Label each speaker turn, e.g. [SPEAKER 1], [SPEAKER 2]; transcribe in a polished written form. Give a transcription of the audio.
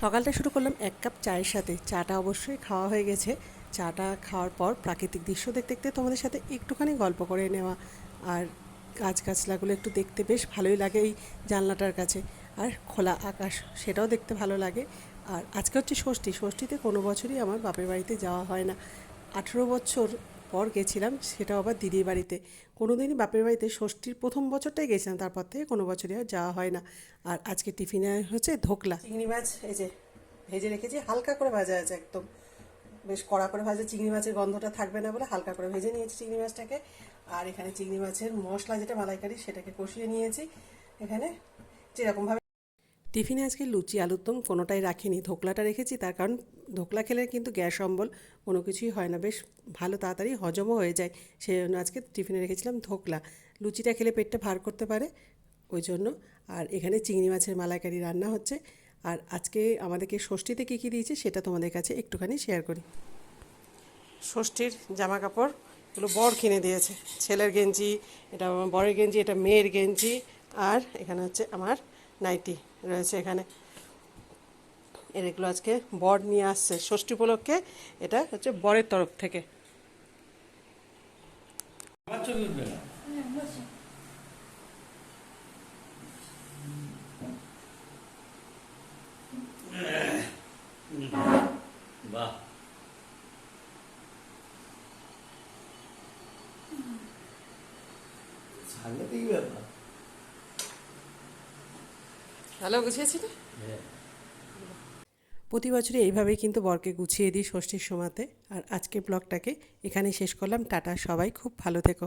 [SPEAKER 1] সকালটা শুরু করলাম এক কাপ চায়ের সাথে। চাটা অবশ্যই খাওয়া হয়ে গেছে। চাটা খাওয়ার পর প্রাকৃতিক দৃশ্য দেখতে দেখতে তোমাদের সাথে একটুখানি গল্প করে নেওয়া। আর গাছগাছলাগুলো একটু দেখতে বেশ ভালোই লাগে এই জানলাটার কাছে। আর খোলা আকাশ, সেটাও দেখতে ভালো লাগে। আর আজকে হচ্ছে ষষ্ঠী। ষষ্ঠীতে কোনো বছরই আমার বাপের বাড়িতে যাওয়া হয় না। 18 বছর পর গেছিলাম, সেটাও আবার দিদির বাড়িতে। কোনো দিনই বাপের বাড়িতে ষষ্ঠীর প্রথম বছরটাই গেছিলাম, তারপর থেকে কোনো বছরই আর যাওয়া হয় না। আর আজকে টিফিনে হচ্ছে ধোকলা চিংড়ি মাছ, এই যে ভেজে রেখেছি, হালকা করে ভাজা আছে একদম, বেশ কড়া করে ভাজা। চিংড়ি মাছের গন্ধটা থাকবে না বলে হালকা করে ভেজে নিয়েছি চিংড়ি মাছটাকে। আর এখানে চিংড়ি মাছের মশলা যেটা মালাইকারি, সেটাকে কষিয়ে নিয়েছি এখানে যেরকমভাবে। টিফিনে আজকে লুচি আলুর দম কোনোটাই রাখিনি, ধোকলাটা রেখেছি। তার কারণ ধোকলা খেলে কিন্তু গ্যাস অম্বল কোনো কিছুই হয় না, বেশ ভালো তাড়াতাড়ি হজমও হয়ে যায়। সেই জন্য আজকে টিফিনে রেখেছিলাম ধোকলা। লুচিটা খেলে পেটটা ভার করতে পারে, ওই জন্য। আর এখানে চিংড়ি মাছের মালাইকারি রান্না হচ্ছে। আর আজকে আমাদেরকে ষষ্ঠীতে কী কী দিয়েছে সেটা তোমাদের কাছে একটুখানি শেয়ার করি। ষষ্ঠীর জামা কাপড় এগুলো বর কিনে দিয়েছে। ছেলের গেঞ্জি, এটা আমার বরের গেঞ্জি, এটা মেয়ের গেঞ্জি। আর এখানে হচ্ছে আমার নাইটি রয়েছে এখানে। এগুলো আজকে বর নিয়ে আসছে ষষ্ঠী উপলক্ষে। এটা হচ্ছে বরের তরফ থেকে।
[SPEAKER 2] বাহ, সাংঘাতিক ব্যাপার।
[SPEAKER 1] ভালো গুছিয়েছিলে?
[SPEAKER 2] হ্যাঁ।
[SPEAKER 1] প্রতি বছরই এইভাবেই কিন্তু বরকে গুছিয়ে দিই ষষ্ঠীর সময়তে। আর আজকের ব্লগটাকে এখানেই শেষ করলাম। টাটা, সবাই খুব ভালো থেকো।